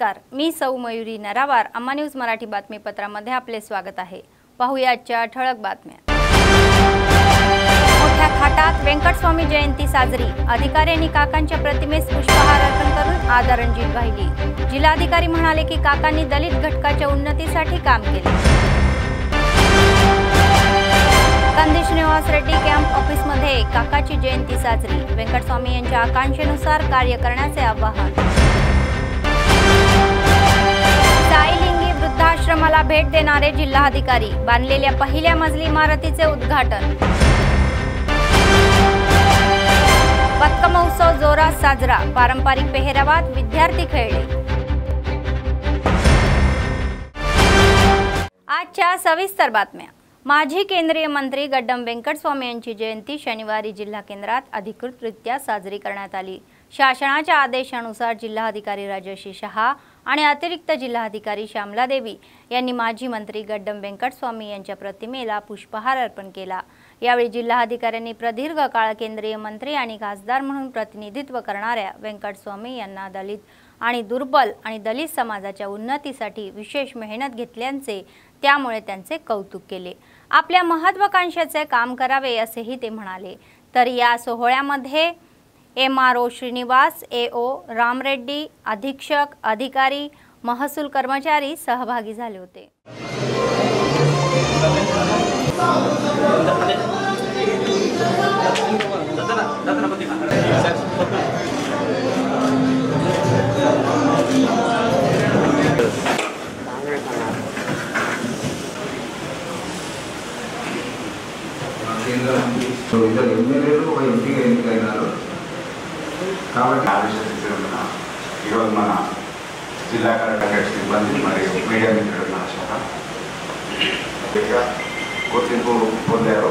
नमस्कार, मी सौ मयुरी नरावार। अम्मा न्यूज मराठी बातमीपत्रामध्ये आपले स्वागत आहे। पाहूया आजच्या ठळक बातम्या। मोठ्या थाटात वेंकटस्वामी जयंती साजरी। अधिकाऱ्यांनी काकांच्या प्रतिमेस पुष्पहार अर्पण करून आदरांजली वाहिली। जिल्हाधिकारी म्हणाले की काकांनी दलित घटकाच्या उन्नतीसाठी काम केले। कंदी श्रीनिवास रेड्डी कॅम्प ऑफिसमध्ये काकाची जयंती साजरी। वेंकटस्वामी यांच्या आकांक्षेनुसार कार्य करण्याचे आवाहन। साईलिंगी वृद्धाश्रमाला भेट देणारे जिल्हाधिकारी। बांधलेल्या पहिल्या मजली इमारतीचे उद्घाटन। बतक महोत्सव जोरात साजरा। पारंपरिक पेहरावात विद्यार्थी खेळले। आजच्या सविस्तर बातम्या। माजी केंद्रीय मंत्री गड्डम वेंकटस्वामी यांची जयंती शनिवारी जिल्हा केंद्रात अधिकृतरित्या साजरी करण्यात आली। शासनाच्या आदेशानुसार जिल्हाधिकारी राजश्री शहा आणि अतिरिक्त जिल्हाधिकारी श्यामला देवी यांनी माजी मंत्री गड्डम वेंकटस्वामी यांच्या प्रतिमेला पुष्पहार अर्पण केला। यावेळी जिल्हाधिकाऱ्यांनी प्रदीर्घ काळ केंद्रीय मंत्री आणि खासदार म्हणून प्रतिनिधित्व करणाऱ्या वेंकटस्वामी यांना दलित आणि दुर्बल आणि दलित समाजाच्या उन्नतीसाठी विशेष मेहनत घेतल्याचे, त्यामुळे त्यांचे कौतुक केले। आपल्या महत्त्वाकांक्षेचे काम करावे असेही ते म्हणाले। तर या सोहळ्यामध्ये MRO श्रीनिवास, AO रामरेड्डी, अधीक्षक, अधिकारी, महसूल कर्मचारी सहभागी झाले होते। కాబట్టి ఆవిష్కరించిన ఈరోజు మన జిల్లా కలెక్టర్ సిబ్బంది మరియు మీడియా మిత్రులు గుర్తింపు పొందారు।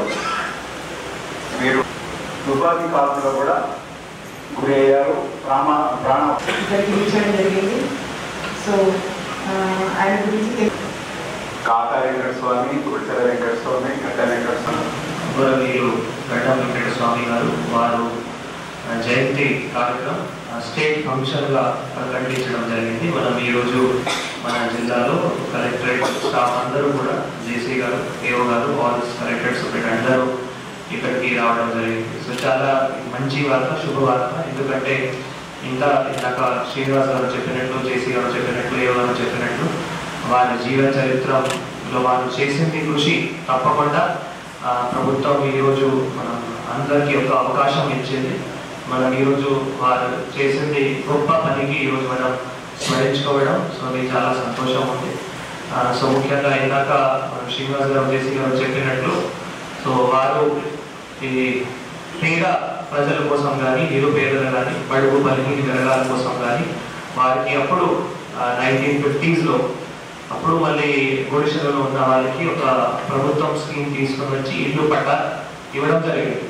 మీరు తుపాకీ కాల్పులో కూడా గురి అయ్యారు, ప్రాణ జరిగింది। సో ఆయన గురించి కాకా వెంకటస్వామి, గుడిసెల వెంకటస్వామి, గడ్డ వెంకటస్వామి గడ్డ వెంకటస్వామి గారు వారు జయంతి కార్యక్రమం స్టేట్ ఫంక్షన్గా ప్రకటించడం జరిగింది। మనం ఈరోజు మన జిల్లాలో కలెక్టరేట్ స్టాఫ్ అందరూ కూడా జేసీ గారు, AO గారు, ఆల్ కలెక్టరేట్ సూపరింటెండెంట్ అందరూ ఇక్కడికి రావడం జరిగింది। సో చాలా మంచి వార్త, శుభవార్త। ఎందుకంటే ఇందాక శ్రీనివాస్ గారు చెప్పినట్లు, జేసీ గారు చెప్పినట్లు, AO గారు చెప్పినట్లు వారి జీవన చరిత్రలో వారు చేసింది కృషి తప్పకుండా ప్రభుత్వం ఈరోజు మనం అందరికీ ఒక అవకాశం ఇచ్చింది। మనం ఈరోజు వారు చేసింది గొప్ప పనికి ఈరోజు మనం స్మరించుకోవడం, సో ఇది చాలా సంతోషం ఉంది। సో ముఖ్యంగా ఇందాక శ్రీనివాస్ గారు, జేసీ గారు చెప్పినట్లు సో వారు ఈ పేద ప్రజల కోసం కానీ, నిరుపేదలు కానీ, బడుగు బలహీన వర్గాల కోసం కానీ వారికి అప్పుడు 1950s అప్పుడు మళ్ళీ ఒడిశాలో ఉన్న వాళ్ళకి ఒక ప్రభుత్వం స్కీమ్ తీసుకొని వచ్చి ఇల్లు పట్టా ఇవ్వడం జరిగింది।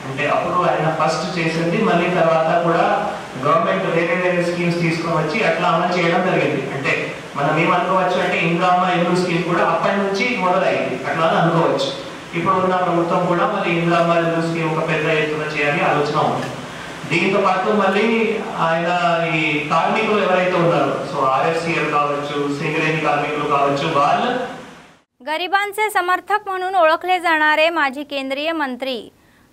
అంటే అప్పుడు ఆయన ఫస్ట్ చేసింది, మళ్ళీ తర్వాత కూడా గవర్నమెంట్ వేరే వేరే స్కీమ్స్ తీసుకొని వచ్చి అట్లా అమలు చేయడం జరిగింది। అంటే మనం ఏమనుకోవచ్చు అంటే ఇంద్రమ్మ ఇల్లు స్కీమ్ కూడా అప్పటి నుంచి మొదలైంది అట్లా అనుకోవచ్చు। ఇప్పుడు ఉన్న ప్రభుత్వం కూడా మళ్ళీ ఇంద్రమ్మ ఇల్లు స్కీమ్ ఒక పెద్ద ఎత్తున చేయాలని ఆలోచన ఉంది। దీంతో పాటు మళ్ళీ ఆయన ఈ కార్మికులు ఎవరైతే ఉన్నారో సో RFCL కావచ్చు, సింగరేణి కార్మికులు కావచ్చు, వాళ్ళు गरिबांचे समर्थक म्हणून ओळखले जाणारे माजी केंद्रीय मंत्री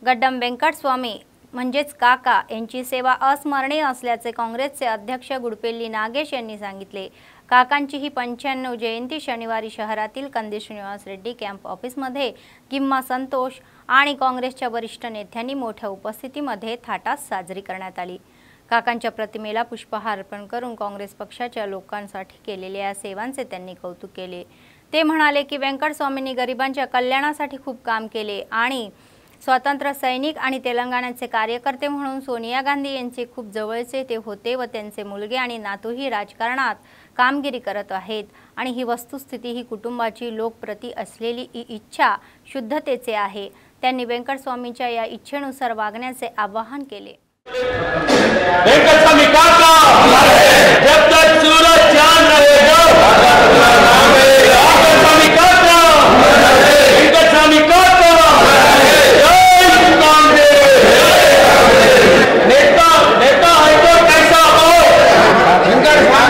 गड्डम वेंकटस्वामी म्हणजेच काका यांची सेवा अस्मरणीय असल्याचे काँग्रेसचे अध्यक्ष गुडपेल्ली नागेश यांनी सांगितले। काकांची ही 95 जयंती शनिवारी शहरातील कंदी श्रीनिवास रेड्डी कॅम्प ऑफिसमध्ये गिम्मा संतोष आणि काँग्रेसच्या वरिष्ठ नेत्यांनी मोठ्या उपस्थितीमध्ये थाटात साजरी करण्यात आली। काकांच्या प्रतिमेला पुष्पहार अर्पण करून काँग्रेस पक्षाच्या लोकांसाठी केलेल्या सेवांचे त्यांनी कौतुक केले। ते म्हणाले की वेंकटस्वामींनी गरिबांच्या कल्याणासाठी खूप काम केले आणि स्वातंत्र्य सैनिक आणि तेलंगणाचे कार्यकर्ते म्हणून सोनिया गांधी यांचे खूप जवळचे ते होते व त्यांचे मुलगे आणि नातूही राजकारणात कामगिरी करत आहेत आणि ही वस्तुस्थिती ही कुटुंबाची लोकप्रती असलेली इच्छा शुद्धतेचे आहे। त्यांनी वेंकटस्वामींच्या या इच्छेनुसार वागण्याचे आवाहन केले। वेंकटस्वामी काका जब तक सूरज चांद रहेगा, वेंकटस्वामी काका, वेंकटस्वामी काका, जय कांग्रेस। नेता नेता है तो कैसा हो, वेंकटस्वामी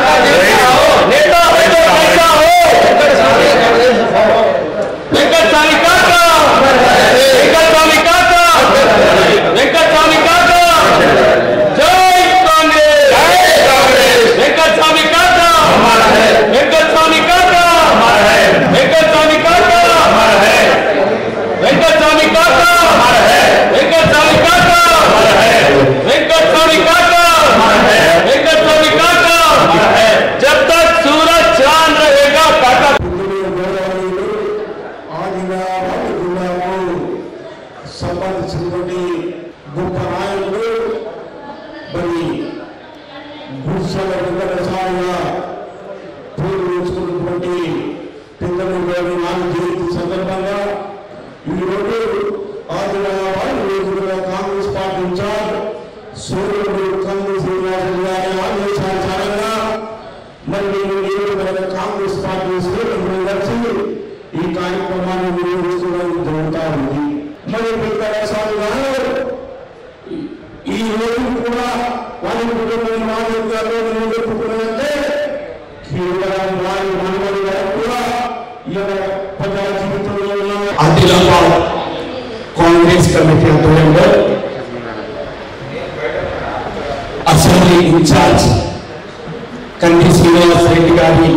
చేసినటువంటి గొప్ప నాయకుడు మరి గుడిసెల వెంకటసాయిగా పేరు వేసుకున్నటువంటి పెద్దలు నాలుగు జయంతి సందర్భంగా ఈరోజు ఆదిలాబాద్ కాంగ్రెస్ పార్టీ ఇన్ఛార్జ్ సోదరుడు కాంగ్రెస్ శ్రీనివాసులు గారి ఆదేశానుసారంగా మరి నేను కాంగ్రెస్ పార్టీ శ్రేణులు కలిసి ఈ కార్యక్రమాన్ని నిర్వహించడం జరుగుతూ ఉంది. మరి వెంకటస్వామి గారు ఈ రోజు కూడా వారి కుటుంబం నిలబెట్టుకున్నదంటే కేవలం వారి మనవడి గారు కూడా ప్రజా జీవితంలో ఆదిలాబాద్ కాంగ్రెస్ కమిటీ ఆధ్వర్యంలో అసెంబ్లీ ఇన్ఛార్జ్ కంటి శ్రీనివాస్ రెడ్డి గారి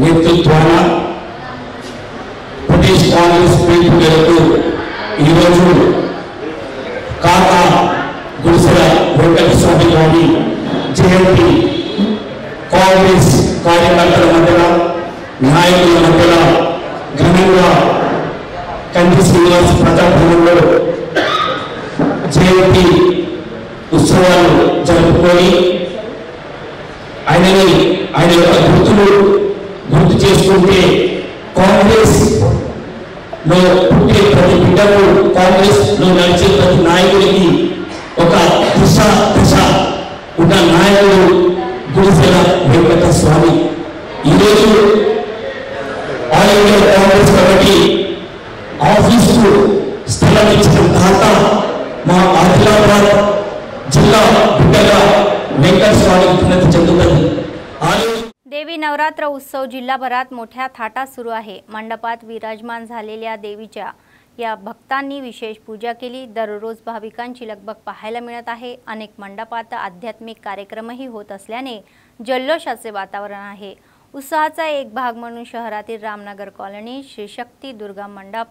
నేతృత్వాన ప్రదేశ్ కాంగ్రెస్ పిలుపులకు ఈరోజు కాకా గుడిసెల వెంకటస్వామి గారి జయంతి కాంగ్రెస్ కార్యకర్తల మధ్యన నాయకుల మధ్యన ఘనంగా కంటి శ్రీనివాస్ ప్రజాభవనంలో జయంతి ఉత్సవాలు జరుపుకొని ఆయన యొక్క గుర్తులు గుర్తు చేసుకుంటే కాంగ్రెస్ లో పుట్టే ప్రతి బిడ్డకు కాంగ్రెస్ లో నడిచే ప్రతి నాయకుడికి ఒక దిశ ఉన్న నాయకుడు గుడిసెల వెంకటస్వామి. ఈరోజు all India Congress committee office స్థలం ఇచ్చిన తాత మా ఆదిలాబాద్ జిల్లా బిడ్డగా वेंकटस्वामी उन्नती చెందుతుంది. देवी नवरात्र उत्सव जिल्हाभरात मोठ्या थाटात सुरू आहे. मंडपात विराजमान झालेल्या देवीच्या या भक्तांनी विशेष पूजा केली. दररोज भाविकांची लगबग पाहायला मिळत आहे. अनेक मंडपात आध्यात्मिक कार्यक्रमही होत असल्याने जल्लोषाचे वातावरण आहे. उत्सवाचा एक भाग म्हणून शहरातील रामनगर कॉलनी श्री शक्ती दुर्गा मंडप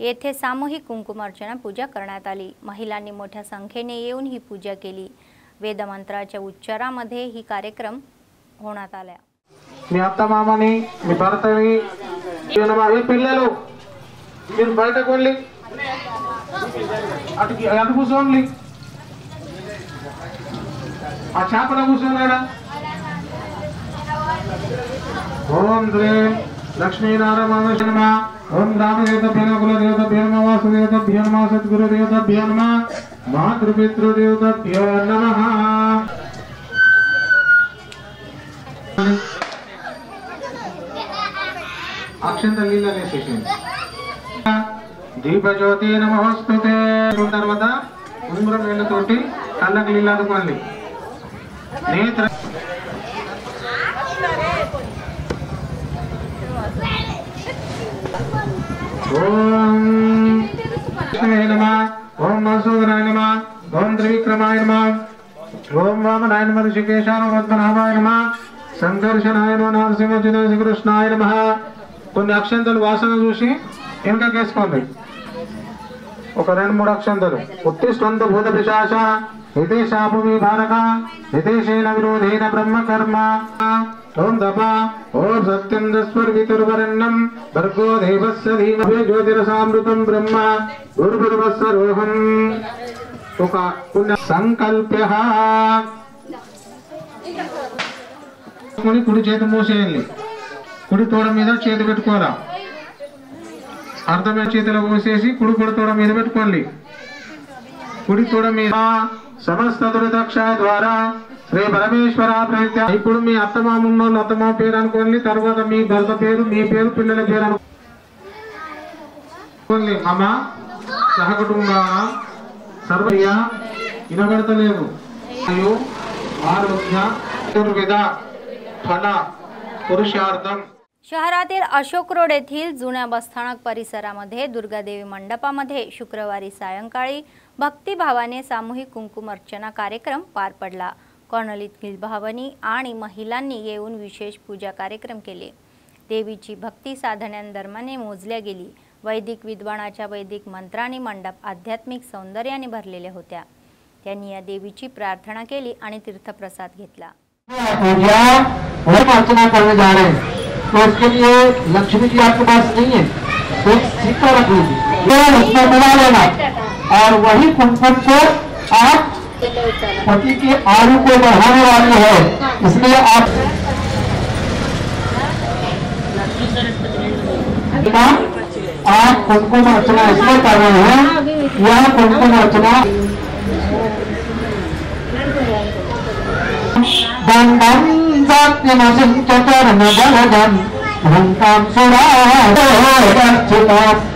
येथे सामूहिक कुंकुमार्चना पूजा करण्यात आली. महिलांनी मोठ्या संख्येने येऊन ही पूजा केली. वेदमंत्राच्या उच्चारामध्ये ही कार्यक्रम होण्यात आला. మీ అత్త మామని మీ భర్తని ఈ పిల్లలు మీరు బయటకు వెళ్ళి అటు కూర్చోండి. ఆ చేపల కూర్చోన్నాడా. ఓం శ్రీం లక్ష్మీనారాయణ నమ. ఓం రామదేవతభ్యో నమ కులదేవతభ్యో నమ వాసుదేవతభ్యో నమ సద్గురుదేవతభ్యో నమ మాతృపితృదేవతభ్యో నమః. అక్షంతలు నీళ్ళు అనేసేసింది. దీపజ్యోతి నమోస్తుతే తర్వాత ఉంగరం నీళ్ళతోటి కళ్ళకి నీళ్ళు అదుకోండి. నేత్ర ఓం కృష్ణాయ నమ. ఓం మధుసూదనాయ నమ. ఓం త్రివిక్రమాయ నమ. ఓం వామనాయ నమ. ఋషికేశాయ పద్మనాభాయ నమ. సంకర్షణాయ నమ. నరసింహ కృష్ణాయ నమ. కొన్ని అక్షంతలు వాసన చూసి వెనకకేసుకోండి. ఒక 2-3 అక్షంతలు. ఉత్తిష్టంత భూత పిశాచ హితేశాభూమి భారక హితేశేన విరోధేన బ్రహ్మ కర్మ. ఓం తప. ఓం సత్యం దస్వర్వితుర్వరణం భర్గో దేవస్య ధీమహి జ్యోతిరసామృతం బ్రహ్మ గురుర్వస్సరోహం. ఒక పుణ్య సంకల్ప్య. కుడి చేతి మూసేయండి. కుడి తోడ మీద చేతి పెట్టుకోరా. అర్ధమైన చేతిలో మూసేసి కుడి తోడ మీద పెట్టుకోండి. కుడి తోడ మీద సమస్త దురితక్షయ ద్వారా శ్రీ పరమేశ్వర ప్రీత్య. ఇప్పుడు మీ అత్తమామ అత్తమామ పేరు అనుకోండి. తర్వాత మీ భర్త పేరు, మీ పేరు, పిల్లల పేరు అనుకోండి. మమ సహకుటుంబ సర్వయ్య వినబడతలేదు. ఆరోగ్య దుర్విధ ఫల पुरुषार्थम. शहरातील अशोक रोड येथील जुन्या बसस्थानक परिसरामध्ये दुर्गादेवी मंडपामध्ये शुक्रवारी सायंकाळी भक्तिभावाने सामूहिक कुंकुम अर्चना कार्यक्रम पार पडला. कॉर्नलीतील भावनी आणि महिलांनी येऊन विशेष पूजा कार्यक्रम केले. देवीची भक्ती साधनांदरम्यान मोजल्या गेली. वैदिक विद्वानाच्या वैदिक मंत्रांनी मंडप आध्यात्मिक सौंदर्याने भरलेले होत्या. त्यांनी या देवीची प्रार्थना केली आणि तीर्थप्रसाद घेतला. पूजा और अर्चना करने जा रहे हैं तो उसके लिए लक्ष्मी जी आपके पास नहीं है तो सिक्का रख लीजिए, उसमें मिला लेना और वही कुमकुम को आप पति के आयु को बढ़ाने वाली है, इसलिए आप कुमकुम अर्चना इसलिए कर रहे हैं। यह कुमकुम अर्चना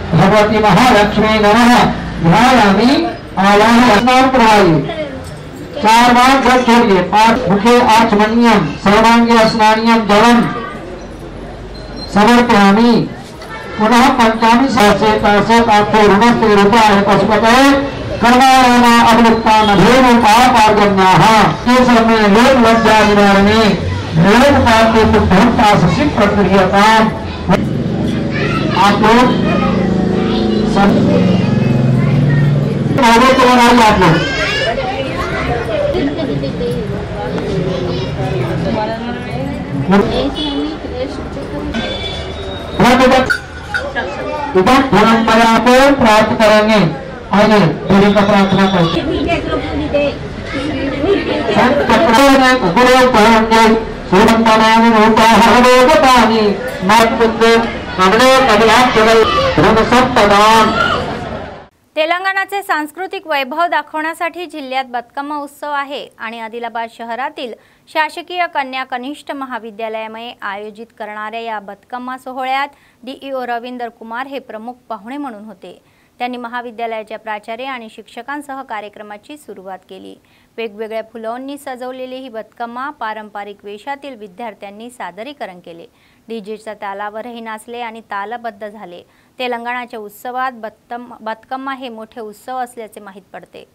भगवती महालक्ष्मी नमः ध्यायामि आवाहन स्नान करवाइए 4 बार जल छोड़िए। मुखे आचमनीयम सर्वांगे स्नानियम जलम समर्पयामि पुनः पंचामी सहस्रे ऋणस्ते रूपाय पशुपते कर्माणा अवृत्ता नभेन पापार्जन्याः केशव में लोक लज्जा निवारणे लोक पापे तुभ्यंता ससिक प्रक्रियताम। आप लोग सब तो बनाइए आप लोग। धर्मया को प्राप्त करेंगे। आइए देवी का प्रार्थना करते तेलंगणाचे सांस्कृतिक वैभव दाखवण्यासाठी जिल्ह्यात बतकम्मा उत्सव आहे आणि आदिलाबाद शहरातील शासकीय कन्या कनिष्ठ महाविद्यालयामध्ये आयोजित करणाऱ्या या बतकम्मा सोहळ्यात डीईओ रवींद्र कुमार हे प्रमुख पाहुणे म्हणून होते। त्यांनी महाविद्यालयाच्या प्राचार्य आणि शिक्षकांसह कार्यक्रमाची सुरुवात केली। वेगवेगळ्या फुलांनी सजवलेली ही बतकम्मा पारंपरिक वेशातील विद्यार्थ्यांनी सादरीकरण केले। डीजेच्या तालावरही नाचले आणि तालबद्ध झाले। तेलंगणाच्या उत्सवात बतकम्मा हे मोठे उत्सव असल्याचे माहित पडते।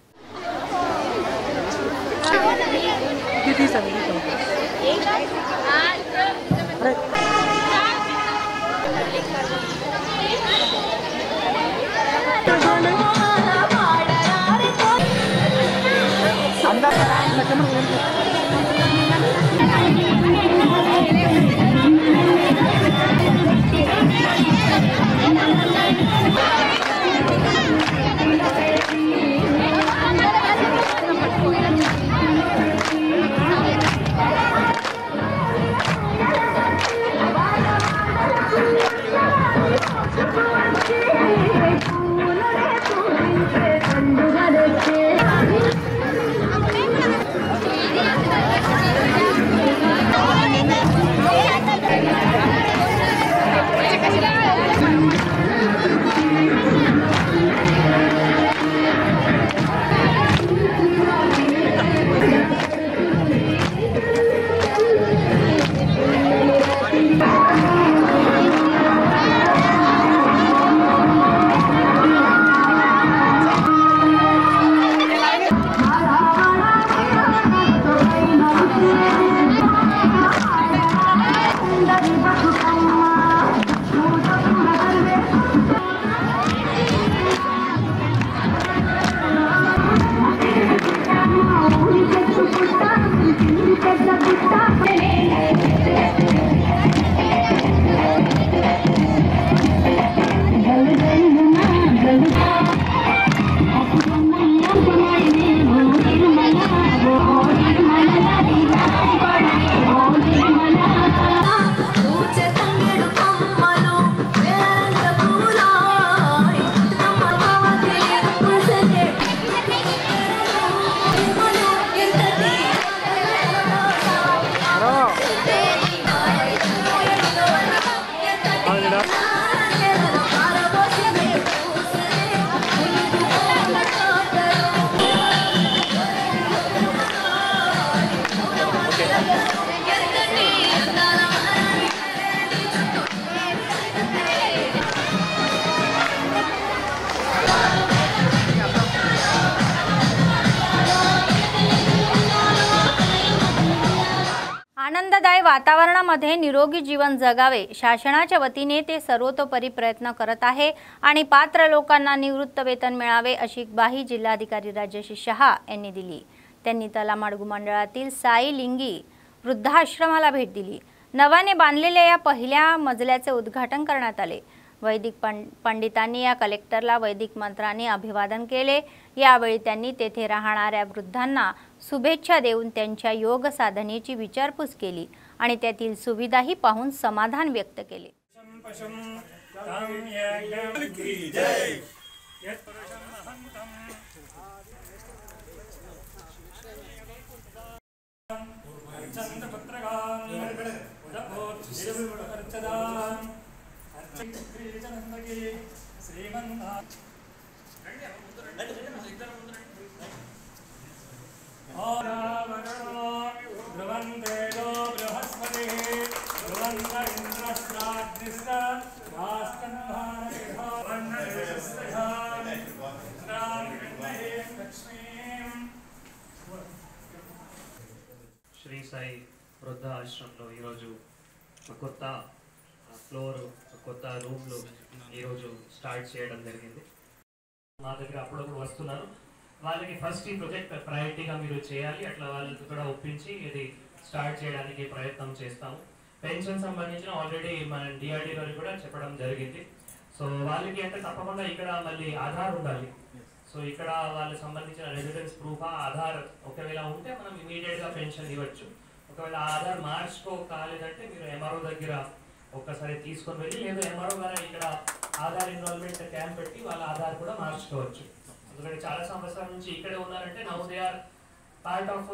आनंददायी वातावरणामध्ये निरोगी जीवन जगावे शासनाच्या वतीने ते सर्वतोपरी प्रयत्न करत आहे आणि पात्र लोकांना निवृत्त वेतन मिळावे अशी ग्वाही जिल्हाधिकारी राजश्री शहा यांनी दिली। त्यांनी तलामाडगू मंडळातील साई लिंगी वृद्धाश्रमाला भेट दिली। नव्याने बांधलेल्या या पहिल्या मजल्याचे उद्घाटन करण्यात आले। वैदिक पंडितांनी या कलेक्टरला वैदिक मंत्रांनी अभिवादन केले। यावेळी त्यांनी तेथे राहणाऱ्या वृद्धांना शुभेच्छा देऊन त्यांच्या योग साधनेची विचारपूस केली आणि त्यातील सुविधाही पाहून समाधान व्यक्त केले। శ్రీ సాయి వృద్ధ ఆశ్రమంలో ఈరోజు కొత్త ఫ్లోర్ కొత్త రూమ్లు ఈరోజు స్టార్ట్ చేయడం జరిగింది। మా దగ్గర అప్పుడప్పుడు వస్తున్నారు, వాళ్ళకి ఫస్ట్ ఈ ప్రాజెక్ట్ ప్రయారిటీగా మీరు చేయాలి, అట్లా వాళ్ళకి కూడా ఒప్పించి ఇది స్టార్ట్ చేయడానికి ప్రయత్నం చేస్తాము। పెన్షన్ సంబంధించిన ఆల్రెడీ మన డిఆర్డీ గారు కూడా చెప్పడం జరిగింది। సో వాళ్ళకి అంటే తప్పకుండా ఇక్కడ మళ్ళీ ఆధార్ ఉండాలి। సో ఇక్కడ వాళ్ళకి సంబంధించిన రెసిడెన్స్ ప్రూఫ్ ఆధార్ ఒకవేళ ఉంటే మనం ఇమీడియట్గా పెన్షన్ ఇవ్వచ్చు। ఒకవేళ ఆధార్ మార్చుకోలేదంటే మీరు ఎంఆర్ఓ దగ్గర ఒక్కసారి తీసుకొని వెళ్ళి లేదా ఎంఆర్ఓ గారు ఇక్కడ ఆధార్ ఇన్వాల్వ్మెంట్ క్యాంప్ పెట్టి వాళ్ళ ఆధార్ కూడా మార్చుకోవచ్చు। ఎందుకంటే చాలా సంవత్సరాల నుంచి ఇక్కడే ఉన్నారంటే now they are part of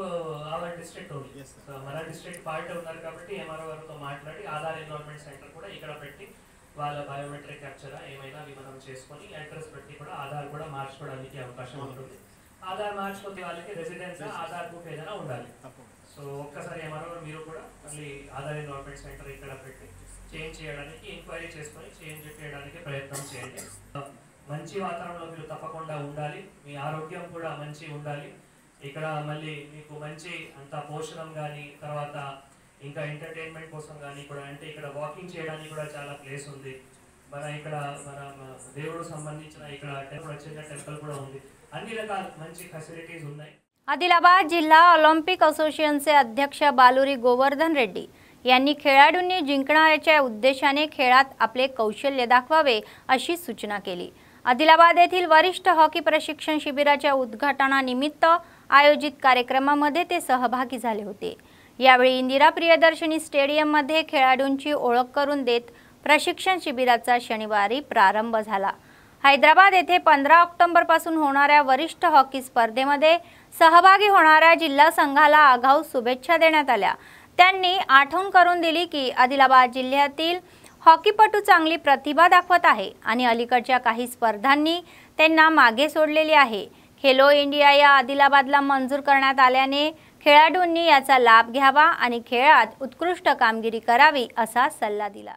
our district only. So మన డిస్ట్రిక్ట్ పార్ట్ ఉన్నారు కాబట్టి ఎంఆర్ఓ గారితో మాట్లాడి ఆధార్ ఇన్వాల్వ్మెంట్ సెంటర్ కూడా ఇక్కడ పెట్టి వాళ్ళ బయోమెట్రిక్ క్యాప్చర్ ఏమైనా మనం చేసుకొని అడ్రస్ పెట్టి కూడా ఆధార్ కూడా మార్చుకోవడానికి అవకాశం ఉంటుంది। ఆధార్ మార్చుకుంటే వాళ్ళకి రెసిడెన్స్ ఆధార్ బుక్ ఏదైనా ఉండాలి। సో ఒక్కసారి ఏమన్నా మీరు కూడా మళ్ళీ ఆధార్ ఇన్వాల్వ్మెంట్ సెంటర్ ఇక్కడ పెట్టి చేంజ్ చేయడానికి ఎంక్వైరీ చేసుకొని చేంజ్ చేయడానికి ప్రయత్నం చేయండి। మంచి వాతావరణంలో మీరు తప్పకుండా ఉండాలి, మీ ఆరోగ్యం కూడా మంచి ఉండాలి। ఇక్కడ మళ్ళీ మీకు మంచి అంత పోషణం కానీ తర్వాత ఇంకా ఎంటర్టైన్మెంట్ కోసం కానీ కూడా అంటే ఇక్కడ వాకింగ్ చేయడానికి కూడా చాలా ప్లేస్ ఉంది। మన ఇక్కడ మన దేవుడు సంబంధించిన ఇక్కడ టెంపుల్ కూడా ఉంది, అన్ని రకాల మంచి ఫెసిలిటీज ఉన్నాయి। आदिलाबाद जिल्हा ऑलिम्पिक असोसिएशनचे अध्यक्ष बालुरी गोवर्धन रेड्डी यांनी खेळाडूंनी जिंकण्याच्या उद्देशाने खेळात आपले कौशल्य दाखवावे अशी सूचना केली। आदिलाबाद येथील वरिष्ठ हॉकी प्रशिक्षण शिबिराच्या उद्घाटनानिमित्त आयोजित कार्यक्रमामध्ये ते सहभागी झाले होते। यावेळी इंदिरा प्रियदर्शनी स्टेडियममध्ये खेळाडूंची ओळख करून देत प्रशिक्षण शिबिराचा शनिवारी प्रारंभ झाला। हैदराबाद येथे 15 ऑक्टोबर पासून होणाऱ्या वरिष्ठ हॉकी स्पर्धेमध्ये सहभागी होणाऱ्या जिल्हा संघाला आगाऊ शुभेच्छा देण्यात आल्या। त्यांनी आठवण करून दिली की आदिलाबाद जिल्ह्यातील हॉकीपटू चांगली प्रतिभा दाखवत आहे आणि अलीकडच्या काही स्पर्धांनी त्यांना मागे सोडलेले आहे। खेलो इंडिया या आदिलाबादला मंजूर करण्यात आल्याने खेळाडूंनी याचा लाभ घ्यावा आणि खेळात उत्कृष्ट कामगिरी करावी असा सल्ला दिला।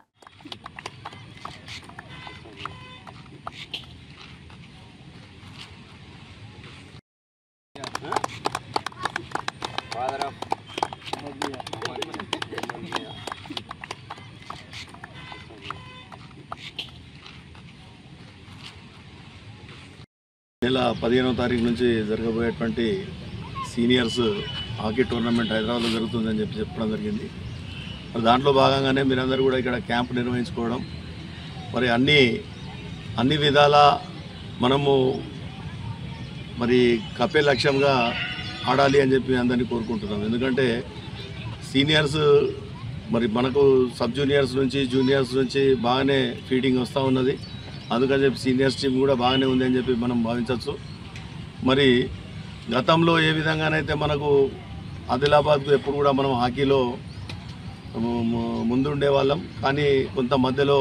నెల 15వ తారీఖు నుంచి జరగబోయేటువంటి సీనియర్స్ హాకీ టోర్నమెంట్ హైదరాబాద్లో జరుగుతుందని చెప్పడం జరిగింది। మరి దాంట్లో భాగంగానే మీరందరూ కూడా ఇక్కడ క్యాంప్ నిర్వహించుకోవడం మరి అన్ని విధాల మనము మరి కపే లక్ష్యంగా ఆడాలి అని చెప్పి అందరినీ కోరుకుంటున్నాం। ఎందుకంటే సీనియర్స్ మరి మనకు సబ్ జూనియర్స్ నుంచి జూనియర్స్ నుంచి బాగానే ఫీడింగ్ వస్తూ ఉన్నది, అందుకని చెప్పి సీనియర్స్ టీం కూడా బాగానే ఉంది అని చెప్పి మనం భావించవచ్చు। మరి గతంలో ఏ విధంగానైతే మనకు ఆదిలాబాద్కు ఎప్పుడు కూడా మనం హాకీలో ముందుండే వాళ్ళం, కానీ కొంత మధ్యలో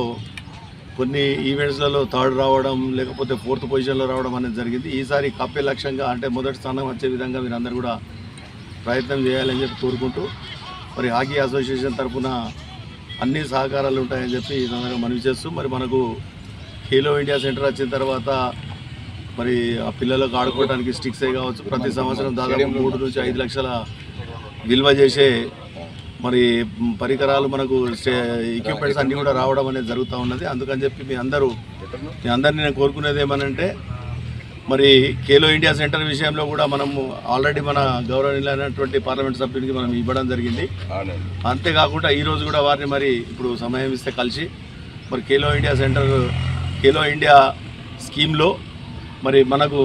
కొన్ని ఈవెంట్స్లలో థర్డ్ రావడం లేకపోతే 4th పొజిషన్లో రావడం అనేది జరిగింది। ఈసారి కప్పే లక్ష్యంగా అంటే మొదటి స్థానం వచ్చే విధంగా మీరందరూ కూడా ప్రయత్నం చేయాలని చెప్పి కోరుకుంటూ మరి హాకీ అసోసియేషన్ తరఫున అన్ని సహకారాలు ఉంటాయని చెప్పి ఈ సందర్భంగా మనవి చేస్తూ మరి మనకు ఖేలో ఇండియా సెంటర్ వచ్చిన తర్వాత మరి ఆ పిల్లలకు ఆడుకోవడానికి స్టిక్సే కావచ్చు, ప్రతి సంవత్సరం దాదాపు 3 నుంచి 5 లక్షల విలువ చేసే మరి పరికరాలు మనకు ఎక్విప్మెంట్స్ అన్నీ కూడా రావడం అనేది జరుగుతూ ఉన్నది। అందుకని చెప్పి మీ అందరినీ నేను కోరుకునేది ఏమనంటే మరి ఖేలో ఇండియా సెంటర్ విషయంలో కూడా మనము ఆల్రెడీ మన గౌరవనీయులైనటువంటి పార్లమెంట్ సభ్యునికి మనం ఇవ్వడం జరిగింది। అంతేకాకుండా ఈరోజు కూడా వారిని మరి ఇప్పుడు సమయం ఇస్తే కలిసి మరి ఖేలో ఇండియా స్కీమ్లో మరి మనకు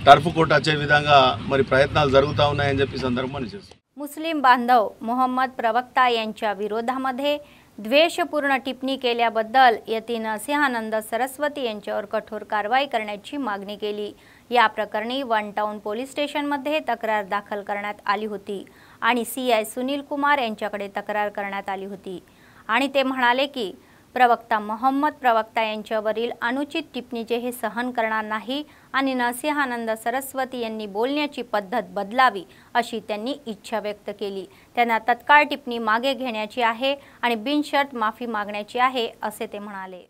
టర్ఫ్ కోర్ట్ వచ్చే విధంగా మరి ప్రయత్నాలు జరుగుతూ ఉన్నాయని చెప్పి సందర్భాన్ని చేస్తాం. मुस्लिम बांधव मोहम्मद प्रवक्ता यांच्या विरोधामध्ये द्वेषपूर्ण टिप्पणी केल्याबद्दल यती नरसिंहानंद सरस्वती यांच्यावर कठोर कारवाई करण्याची मागणी केली. या प्रकरणी वन टाउन पोलीस स्टेशनमध्ये तक्रार दाखल करण्यात आली होती आणि CI सुनील कुमार यांच्याकडे तक्रार करण्यात आली होती आणि ते म्हणाले की प्रवक्ता मोहम्मद प्रवक्ता यांच्यावरील अनुचित टिप्पणीचे हे सहन करणार नाही आणि नरसिंहानंद सरस्वती यांनी बोलण्याची पद्धत बदलावी अशी त्यांनी इच्छा व्यक्त केली. त्यांना तत्काळ टिप्पणी मागे घेण्याची आहे आणि बिनशर्त माफी मागण्याची आहे असे ते म्हणाले.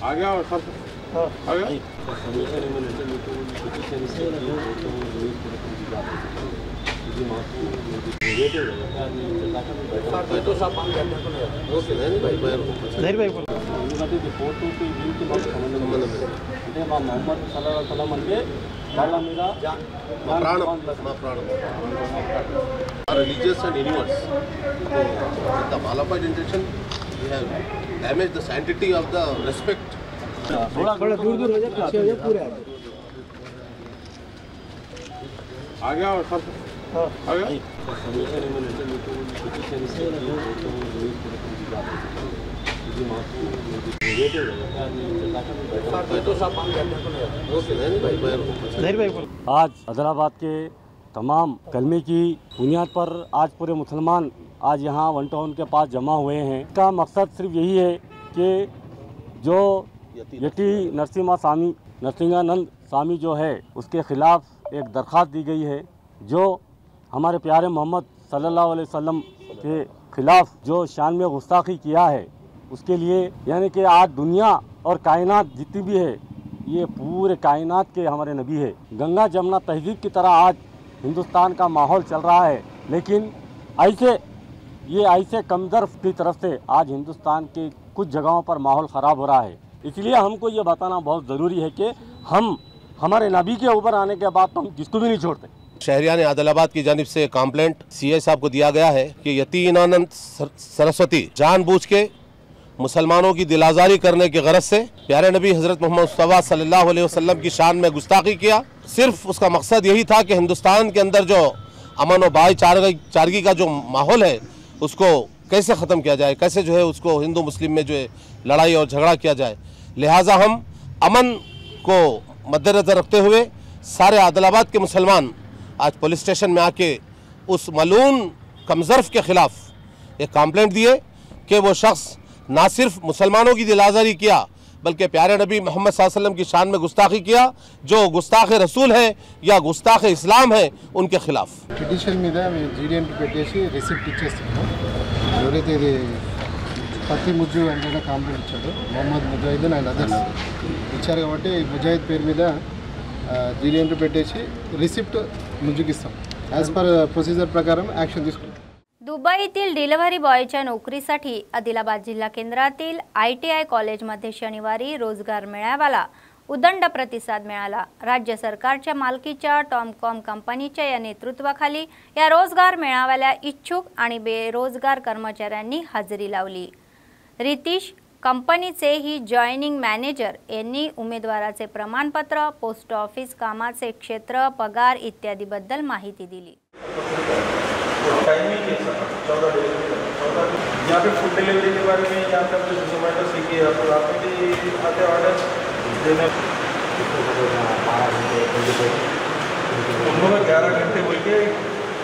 आ गया और सब आ गया మొహమ్మద్ సల్లల్లాహు అలైహి వసల్లం అంటే వాళ్ళ మీద మా ప్రాణం religious and universe. With the qualified intention, we have damaged the sanctity of the respect. थोड़ा दूर हो जाए पूरे आ गया और सब आ गया आज हैदराबाद के तमाम कलमे की बुनियाद पर आज पूरे मुसलमान आज यहाँ वन टाउन के पास जमा हुए हैं. इसका मकसद सिर्फ यही है कि जो यति नरसिंहानंद स्वामी जो है उसके ख़िलाफ़ एक दरख्वास्त दी गई है जो हमारे प्यारे मोहम्मद सल्लल्लाहु अलैहि वसल्लम के ख़िलाफ़ जो शान में गुस्ताखी किया है उसके लिए, यानी कि आज दुनिया और कायनात जितनी भी है ये पूरे कायनात के हमारे नबी है. गंगा जमुना तहजीब की तरह आज हिंदुस्तान का माहौल चल रहा है, लेकिन ऐसे कमज़र्फ की तरफ से आज हिंदुस्तान के कुछ जगहों पर माहौल ख़राब हो रहा है. इसलिए हमको ये बताना बहुत ज़रूरी है कि हम हमारे नबी के ऊपर आने के बाद तो हम किसको भी नहीं छोड़ते. शहरियान आदिलाबाद की जानिब से कंप्लेंट CI साहब को दिया गया है कि यतीनानंद सरस्वती जानबूझ के मुसलमानों की दिलाजारी करने की गरज से प्यारे नबी हज़रत मोहम्मद मुस्तफ़ा सल्लल्लाहु अलैहि वसल्लम की शान में गुस्ताखी किया. सिर्फ उसका मकसद यही था कि हिंदुस्तान के अंदर जो अमन और भाईचारगी का जो माहौल है उसको कैसे ख़त्म किया जाए, कैसे जो है उसको हिंदू मुस्लिम में जो है लड़ाई और झगड़ा किया जाए. लिहाजा हम अमन को मद्देनज़र रखते हुए सारे आदिलाबाद के मुसलमान आज पुलिस स्टेशन में आके उस मलून कमज़र्फ के ख़िलाफ़ एक कंप्लेंट दिए कि वो शख्स ना सिर्फ मुसलमानों की दिलाजारी किया बल्कि प्यारे नबी मोहम्मद सल्लल्लाहु अलैहि वसल्लम की शान में गुस्ताखी किया. जो गुस्ताख रसूल है या गुस्ताख इस्लाम है उनके खिलाफ పిటిషన్ మీద మేము జీడీఎంకి పెట్టేసి రిసిప్ట్ ఇచ్చేస్తున్నాం. ఎవరైతే ఇది పత్తి ముజ్జు అంటే కంప్లైంట్ ఇచ్చాడు మొహమ్మద్ ముజాహిద్ అండ్ అదర్స్ ఇచ్చారు కాబట్టి ముజాహిద్ పేరు మీద జీడీఎంకి పెట్టేసి రిసిప్ట్ ముజ్జుకి ఇస్తాం. యాజ్ పర్ ప్రొసీజర్ ప్రకారం యాక్షన్ తీసుకుంటాం. दुबईतील डिलिव्हरी बॉयच्या नोकरीसाठी आदिलाबाद जिल्हा केंद्रातील ITI कॉलेजमध्ये शनिवारी रोजगार मेळाव्याला उदंड प्रतिसाद मिळाला. राज्य सरकारच्या मालकीच्या टॉमकॉम कंपनीच्या या नेतृत्वाखाली या रोजगार मेळाव्याला इच्छुक आणि बेरोजगार कर्मचाऱ्यांनी हजेरी लावली. रितीश कंपनीचे ही जॉइनिंग मॅनेजर यांनी उमेदवाराचे प्रमाणपत्र, पोस्ट ऑफिस कामाचे क्षेत्र, पगार इत्यादीबद्दल माहिती दिली. टाइमिंग है सर 14 यहाँ पे फूड डिलीवरी के बारे में यहाँ पे जोमेटो स्विगी है तो आप भी आते ऑर्डर देने उन लोग 11 घंटे बोल के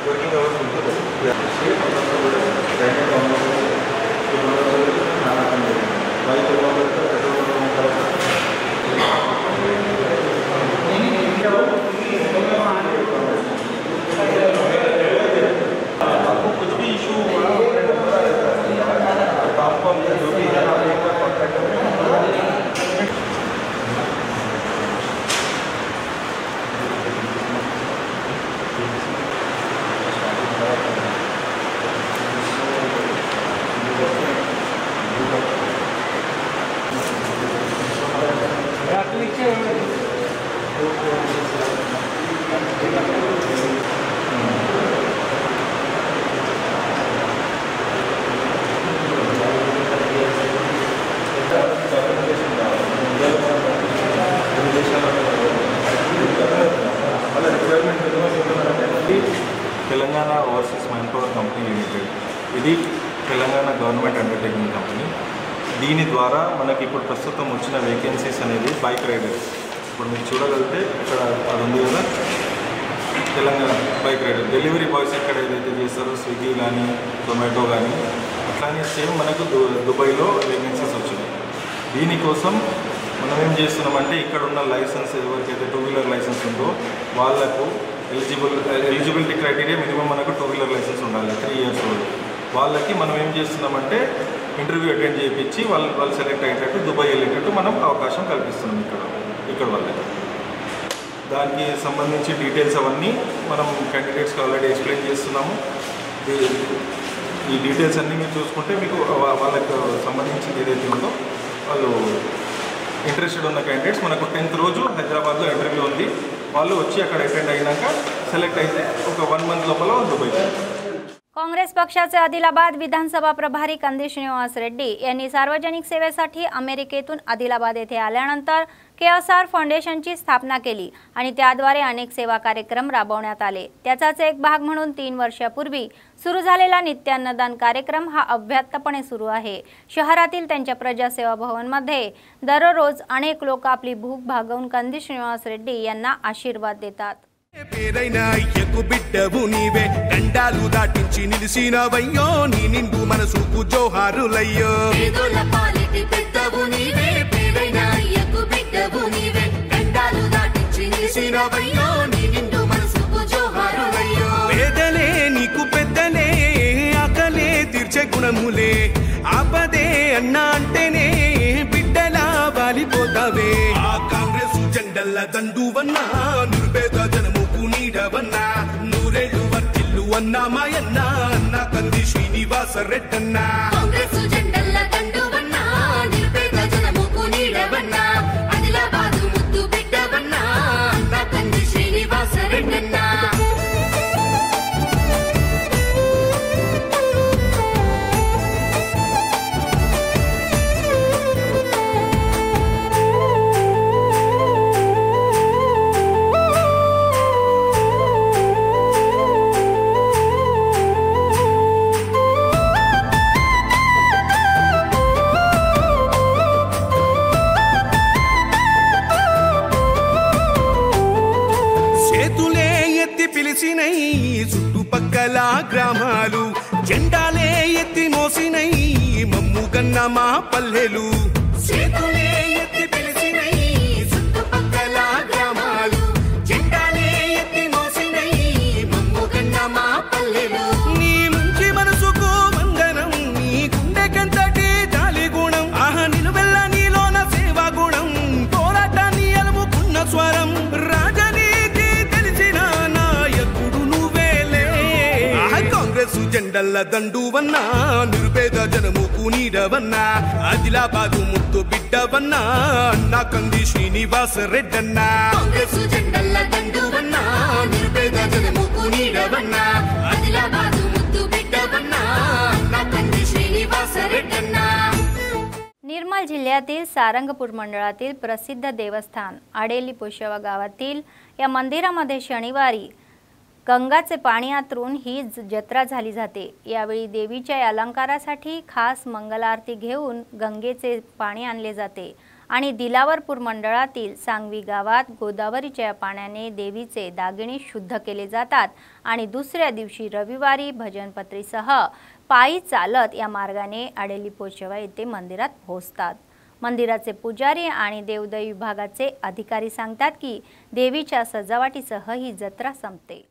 वर्किंग आवर्स बोलते आपको कुछ भी इशू हुआ आपको जो भी है आप एक बार कॉन्टैक्ट करें. Undertaking company. దీని ద్వారా మనకి ఇప్పుడు ప్రస్తుతం వచ్చిన వేకెన్సీస్ అనేది బైక్ రైడర్స్. ఇప్పుడు మీరు చూడగలిగితే ఇక్కడ అది ఉంది కదా, Telangana bike rider delivery boys ఎక్కడ ఏదైతే చేస్తారో స్విగ్గీ కానీ జొమాటో కానీ అట్లానే సేమ్ మనకు దుబాయ్లో వేకెన్సీస్ వచ్చినాయి. దీనికోసం మనం ఏం చేస్తున్నామంటే ఇక్కడ ఉన్న లైసెన్స్ ఎవరికైతే 2 వీలర్ లైసెన్స్ ఉందో వాళ్ళకు ఎలిజిబిలిటీ క్రైటీరియా మినిమం మనకు 2 వీలర్ లైసెన్స్ ఉండాలి 3 ఇయర్స్ ఓల్డ్. వాళ్ళకి మనం ఏం చేస్తున్నామంటే ఇంటర్వ్యూ అటెండ్ చేయించి వాళ్ళు సెలెక్ట్ అయ్యేటట్టు దుబాయ్ వెళ్ళేటట్టు మనం అవకాశం కల్పిస్తున్నాం ఇక్కడ వాళ్ళకి. దానికి సంబంధించి డీటెయిల్స్ అవన్నీ మనం క్యాండిడేట్స్కి ఆల్రెడీ ఎక్స్ప్లెయిన్ చేస్తున్నాము. ఈ డీటెయిల్స్ అన్నీ మీరు చూసుకుంటే మీకు వాళ్ళకు సంబంధించింది ఏదైతే ఉందో వాళ్ళు ఇంట్రెస్టెడ్ ఉన్న క్యాండిడేట్స్ మనకు 10th రోజు హైదరాబాద్లో ఇంటర్వ్యూ ఉంది. వాళ్ళు వచ్చి अక్కడ अटेंड అయినాక సెలెక్ట్ అయితే ఒక 1 మంత్ లోపల दुबई. काँग्रेस पक्षाचे आदिलाबाद विधानसभा प्रभारी कंदी श्रीनिवास रेड्डी यांनी सार्वजनिक सेवेसाठी अमेरिकेतून आदिलाबाद येथे आल्यानंतर KSR फाउंडेशनची स्थापना केली आणि त्याद्वारे अनेक सेवा कार्यक्रम राबवण्यात आले. त्याचाच एक भाग म्हणून 3 वर्षापूर्वी सुरू झालेला नित्यान्नदान कार्यक्रम हा अव्याहतपणे सुरू आहे. शहरातील त्यांच्या प्रजासेवा भवनमध्ये दररोज अनेक लोक आपली भूक भागवून कंदी श्रीनिवास रेड्डी यांना आशीर्वाद देतात. పేరైనా ఎకు బిడ్డవు నీవే గండాలు దాటించి నిలిసినవయ్యో నీ నిండు మనసుకు జోహారులయ్యో పేదల పాలిటి పెద్దవు నీవే పేరైనా ఎకు బిడ్డవు నీవే గండాలు దాటించి నిలిసినవయ్యో నీ నిండు మనసుకు జోహారులయ్యో పేదలే నీకు పెద్దలే ఆకలే తీర్చే గుణములే ఆపదే అన్నా అంటేనే బిడ్డలా వాలిపోతావే ఆ కాంగ్రెస్ జెండల దండువన్నా నిర్భేద జనము నీడవన్నా నూరేళ్ళు వర్తిల్లు అన్నా మాయన్నా అన్నా కంది శ్రీనివాస రెడ్డన్నా కాంగ్రెస్ జెండల దండువన్నా నిర్భేద జనము నీడవన్నా ఆదిలాబాదు ముద్దు బిడ్డవన్నా అన్నా కంది శ్రీనివాస రెడ్డన్నా చుట్టుపక్కల గ్రామాలు జెండాలే ఎత్తి మోసినై మమ్ముగన్న మా పల్లెలు చేతులే ఎత్తి పిలిచినై చుట్టుపక్కల గ్రామాలు జెండాలే ఎత్తి మోసినై మమ్ముగన్న మా పల్లెలు నీ మంచి మనసుకు వందనం నీ గుండెకంతటి జాలి గుణం ఆహ నిలువెల్ల నీలోన సేవా గుణం పోరాటాన్ని అలుముకున్న స్వరం రాజనీతి తెలిసిన నాయకుడు కాంగ్రెస్ జెండల దండువన్నా నిర్భేద జనముకు నీడవన్నా ఆదిలాబాదు ముద్దు బిడ్డవన్నా అన్నా కంది శ్రీనివాస రెడ్డన్నా కాంగ్రెస్ జెండల దండువన్నా నిర్భేద జనముకు నీడవన్నా ఆదిలాబాదు ముద్దు బిడ్డవన్నా అన్నా కంది శ్రీనివాస రెడ్డన్నా. निर्मल जिल्ह्यातील सारंगपूर मंडळातील प्रसिद्ध देवस्थान आडेली पोशेवा गावातील या मंदिरामध्ये शनिवारी गंगाचे पाणी आतरून ही जत्रा झाली जाते. यावेळी देवीच्या अलंकारासाठी खास मंगल आरती घेऊन गंगेचे पाणी आणले जाते आणि दिलावरपूर मंडळातील सांगवी गावात गोदावरीच्या पाण्याने देवीचे दागिने शुद्ध केले जातात आणि दुसऱ्या दिवशी रविवारी भजनपत्रीसह पायी चालत या मार्गाने आडेली पोशेवा येथे मंदिरात पोहोचतात. मंदिराचे पुजारी आणि देवदय विभागाचे अधिकारी सांगतात की देवीच्या सजावटीसह ही जत्रा संपते.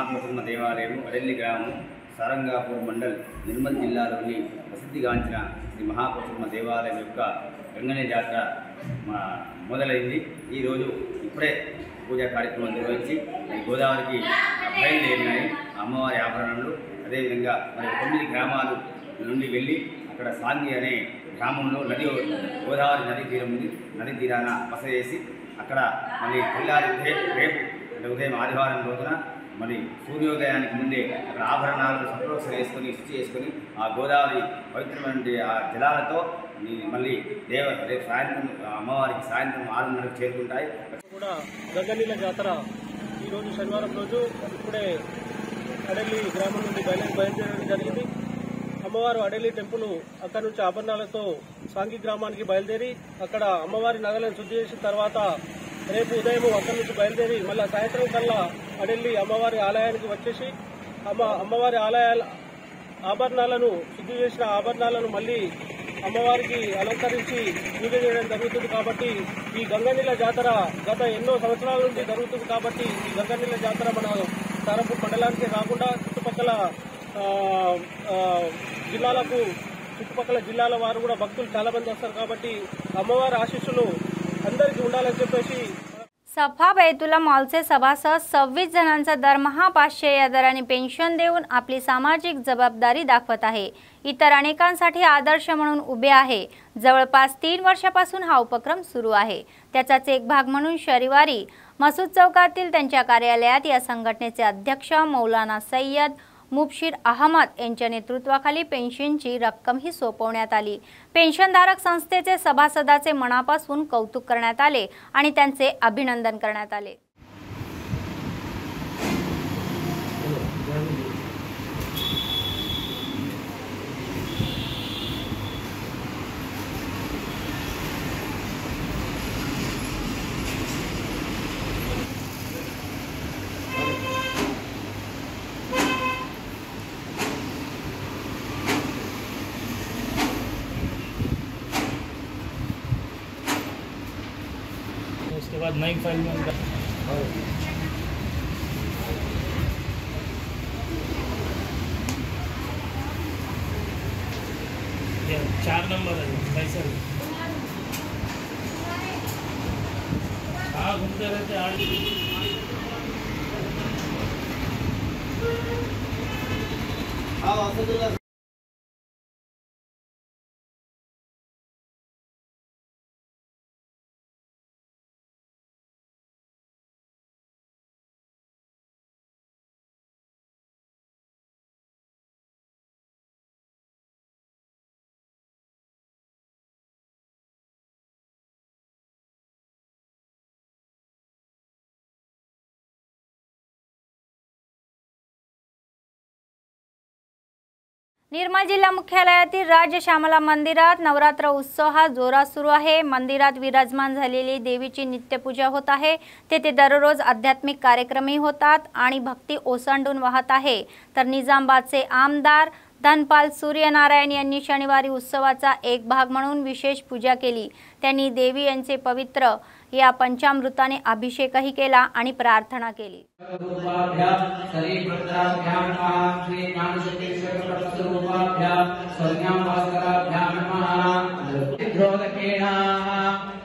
మహాపోచమ్మ దేవాలయం అడెల్లి గ్రామం సారంగాపూర్ మండల్ నిర్మల్ జిల్లాలోని ప్రసిద్ధిగాంచిన శ్రీ మహాపోచమ్మ దేవాలయం యొక్క గంగనే జాతర మొదలైంది. ఈరోజు ఇప్పుడే పూజా కార్యక్రమం నిర్వహించి గోదావరికి బయలుదేరినాయి అమ్మవారి ఆభరణలు. అదేవిధంగా మరి 9 గ్రామాల నుండి వెళ్ళి అక్కడ సాంగి అనే గ్రామంలో గోదావరి నదీ తీరం ఉంది. నదీ తీరాన బస చేసి అక్కడ మళ్ళీ తెల్లారి రేపు అంటే ఉదయం ఆదివారం రోజున మళ్ళీ సూర్యోదయానికి ముందే అక్కడ ఆభరణాలను సంప్రోక్షణ చేసుకొని శుచి చేసుకొని ఆ గోదావరి పవిత్రమైన ఆ జలాలతో మళ్ళీ రేపు సాయంత్రం అమ్మవారికి సాయంత్రం 6:30కు చేరుకుంటాయి. కూడా గంగనీళ్ళ జాతర ఈరోజు శనివారం రోజు ఇప్పుడే అడెల్లి గ్రామం నుండి బయలుదేరడం జరిగింది. అమ్మవారు అడెల్లి టెంపుల్ అక్కడ నుంచి ఆభరణాలతో సాంగి గ్రామానికి బయలుదేరి అక్కడ అమ్మవారి నగలను శుద్ధి చేసిన తర్వాత రేపు ఉదయం అక్కడి నుంచి బయలుదేరి మళ్ళీ సాయంత్రం కల్లా అడెల్లి అమ్మవారి ఆలయానికి వచ్చేసి అమ్మవారి ఆభరణాలను శుద్ధి చేసిన ఆభరణాలను మళ్ళీ అమ్మవారికి అలంకరించి పూజ చేయడం జరుగుతుంది. కాబట్టి ఈ గంగనీళ్ళ జాతర గత ఎన్నో సంవత్సరాల నుండి జరుగుతుంది. కాబట్టి ఈ గంగనీళ్ళ జాతర మన తారంపూర్ మండలానికే కాకుండా చుట్టుపక్కల జిల్లాల వారు కూడా భక్తులు చాలా मंदी వస్తారు. కాబట్టి అమ్మవారి ఆశీస్సులు అందరికీ ఉండాలని చెప్పేసి सफा बैतुला मॉलचे सभासद 26 जणांचा दरमहा 500 या दराने पेन्शन देऊन आपली सामाजिक जबाबदारी दाखवत आहे. इतर अनेकांसाठी आदर्श म्हणून उभे आहे. जवळपास 3 वर्षापासून हा उपक्रम सुरू आहे. त्याचाच एक भाग म्हणून शनिवारी मसूद चौकातील त्यांच्या कार्यालयात या संघटनेचे अध्यक्ष मौलाना सय्यद मुबशीर अहमद यांच्या नेतृत्वाखाली पेन्शनची रक्कमही सोपवण्यात आली. पेन्शनधारक संस्थेचे सभासदाचे मनापासून कौतुक करण्यात आले आणि त्यांचे अभिनंदन करण्यात आले. उसके बाद नई फाइल में उनका 4 नंबर है पैसा घूमते रहते निर्मल जिल्हा मुख्यालयातील राज्य श्यामला मंदिरात नवरात्र उत्सव हा जोरात सुरू आहे. मंदिरात विराजमान झालेली देवीची नित्यपूजा होत आहे. तेथे दररोज आध्यात्मिक कार्यक्रमही होतात आणि भक्ती ओसंडून वाहत आहे. तर निजामाबादचे आमदार धनपाल सूर्यनारायण यांनी शनिवारी उत्सवाचा एक भाग म्हणून विशेष पूजा केली. त्यांनी देवी यांचे पवित्र या पंचामृताने अभिषेकही केला आणि प्रार्थना केली.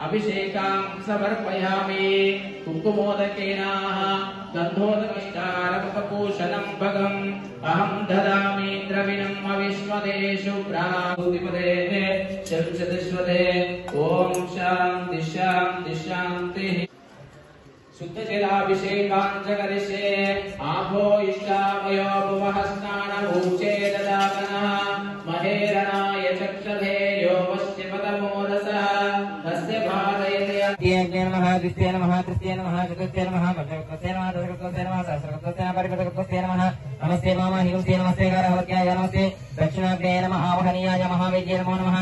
अभिषेकां समर्पयामि कुंकुमोदकेन गन्धोदकश्चारकपूषणं भगम् अहं ददामि द्रविणम् अविश्वदे शुभ्राहुतिपदे शंसदिश्वदे ॐ शान्ति शान्ति शान्तिः. शुद्धजलाभिषेकाञ्च करिष्ये आभो इष्टामयो भुवः स्नानभूचे ददातनः महेरणाय चक्षुधे यो पश्चिमतमोरसः तस्य भादयते द्वितीय नमः द्वितीय नमः तृतीय नमः चतुर्थे नमः पंचमकृतस्य नमः दशकृतस्य नमः सहस्रकृतस्य नमः परिकृतकृतस्य नमः नमस्ते मामा हिंसे नमस्ते कारहवत्याय नमस्ते दक्षिणाग्नेय नमः आवहनीयाय महावेद्ये नमो नमः.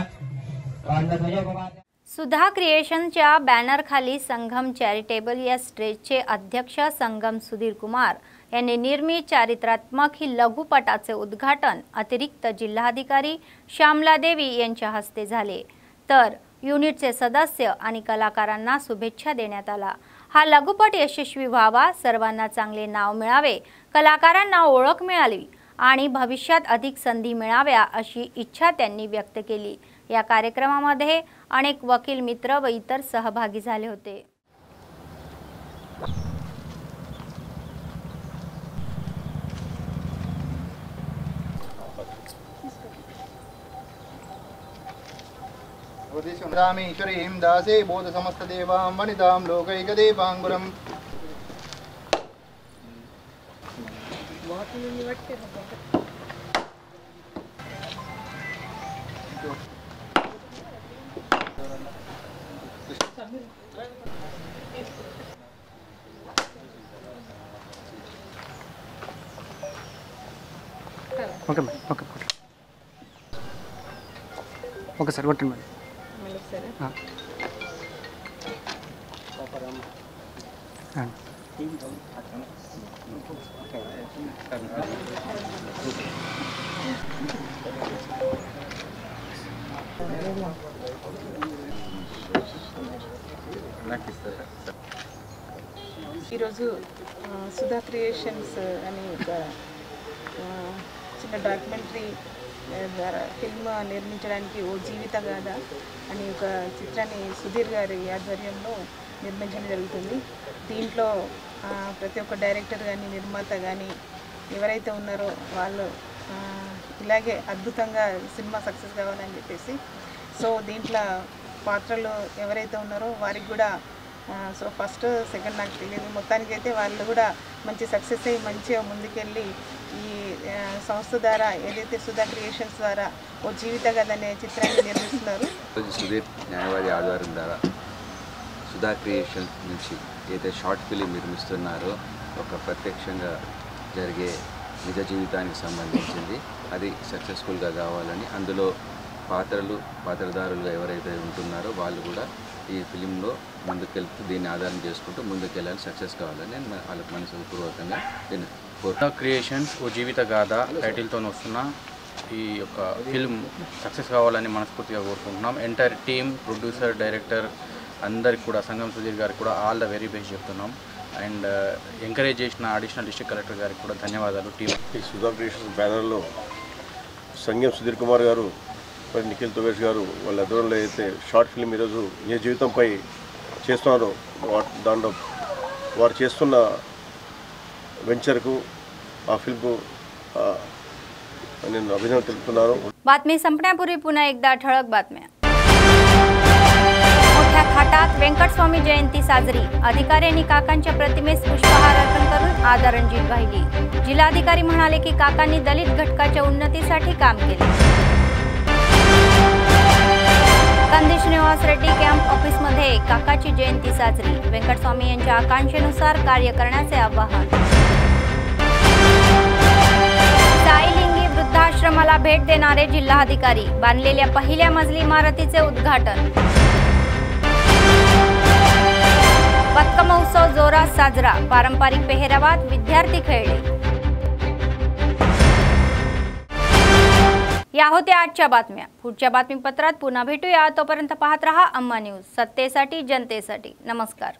सुधा क्रिएशनच्या बॅनरखाली संगम चॅरिटेबल या स्ट्रेचचे अध्यक्ष संगम सुधीर कुमार यांनी निर्मित चारित्रात्मक ही लघुपटाचे उद्घाटन अतिरिक्त जिल्हाधिकारी श्यामला देवी यांच्या हस्ते झाले. तर युनिटचे सदस्य आणि कलाकारांना शुभेच्छा देण्यात आला. हा लघुपट यशस्वी व्हावा, सर्वांना चांगले नाव मिळावे, कलाकारांना ओळख मिळावी आणि भविष्यात अधिक संधी मिळाव्या अशी इच्छा त्यांनी व्यक्त केली। या कार्यक्रमामध्ये अनेक वकील मित्र व इतर सहभागी झाले होते। ईश्वरीं दासे बोध समस्त देवां वनितां लोकैकदेवाङ्गुरम् okay madam okay okay sir కొట్టండి మేడం ఈరోజు సుధా క్రియేషన్స్ అని ఒక చిన్న డాక్యుమెంటరీ ద్వారా ఫిల్మ్ నిర్మించడానికి ఓ జీవిత గాథ అని ఒక చిత్రాన్ని సుధీర్ గారి ఆధ్వర్యంలో నిర్మించడం జరుగుతుంది। దీంట్లో ప్రతి ఒక్క డైరెక్టర్ కానీ నిర్మాత కానీ ఎవరైతే ఉన్నారో వాళ్ళు ఇలాగే అద్భుతంగా సినిమా సక్సెస్ కావాలని చెప్పేసి సో దీంట్లో పాత్రలు ఎవరైతే ఉన్నారో వారికి కూడా సో ఫస్ట్ సెకండ్ నాకు తెలియదు, మొత్తానికైతే వాళ్ళు కూడా మంచి సక్సెస్ అయ్యి మంచిగా ముందుకెళ్ళి ఈ సంస్థ ద్వారా ఏదైతే సుధా క్రియేషన్స్ ద్వారా ఓ జీవిత కథ అనే చిత్రాన్ని నిర్మిస్తున్నారు। సుధీర్ న్యాయవాది ఆధ్వర్యం ద్వారా సుధా క్రియేషన్స్ నుంచి ఏదైతే షార్ట్ ఫిలిం నిర్మిస్తున్నారో ఒక ప్రత్యక్షంగా జరిగే నిజ జీవితానికి సంబంధించింది, అది సక్సెస్ఫుల్గా కావాలని అందులో పాత్రదారులుగా ఎవరైతే ఉంటున్నారో వాళ్ళు కూడా ఈ ఫిలింలో ముందుకెళ్తూ దీన్ని ఆధారం చేసుకుంటూ ముందుకెళ్ళాలి, సక్సెస్ కావాలని నేను వాళ్ళకి మనస్ఫూర్వకంగా సుధా క్రియేషన్స్ ఓ జీవిత గాథ టైటిల్తో వస్తున్న ఈ యొక్క ఫిల్మ్ సక్సెస్ కావాలని మనస్ఫూర్తిగా కోరుకుంటున్నాం। ఎంటైర్ టీమ్, ప్రొడ్యూసర్, డైరెక్టర్ అందరికి కూడా సంగం సుధీర్ గారికి కూడా ఆల్ ద వెరీ బెస్ట్ చెప్తున్నాం అండ్ ఎంకరేజ్ చేసిన అడిషనల్ డిస్ట్రిక్ట్ కలెక్టర్ గారికి కూడా ధన్యవాదాలు। టీమ్ ఈ సుధా క్రియేషన్స్ బ్యానర్లో సంగం సుధీర్ కుమార్ గారు మరి నిఖిల్ తోవేష్ గారు వాళ్ళ ఆధ్వర్యంలో అయితే షార్ట్ ఫిల్మ్ ఈరోజు ఏ జీవితంపై చేస్తున్నారో దాంట్లో వారు చేస్తున్న వెంచర్కు ఆ फिल्मको నేను अभिनंदन తెలుపుతున్నాను। बातमी संपण्यापूर्वी पुन्हा एकदा ठळक बातम्या। मोठ्या थाटात वेंकटस्वामी जयंती साजरी, अधिकाऱ्यांनी काकांच्या प्रतिमेस पुष्पहार अर्पण करून आदरांजली वाहिली। जिल्हाधिकारी म्हणाले की काकांनी दलित घटकाच्या उन्नतीसाठी काम केले। कंदी श्रीनिवास रेड्डी कॅम्प ऑफिसमध्ये काकाची जयंती साजरी, वेंकटस्वामी यांच्या आकांक्षेनुसार कार्य करण्याचे आवाहन। साईलिंगी वृद्धाश्रमाला भेट देणारे जिल्हाधिकारी, बांधलेल्या पहिल्या मजली इमारतीचे उद्घाटन। बतक महोत्सव जोरात साजरा, पारंपरिक पेहरावात विद्यार्थी खेळले। या होत्या आजच्या बातम्या। पुढच्या बातमीपत्रात पुन्हा भेटूया, तोपर्यंत पाहत रहा अम्मा न्यूज, सत्तेसाठी जनतेसाठी। नमस्कार।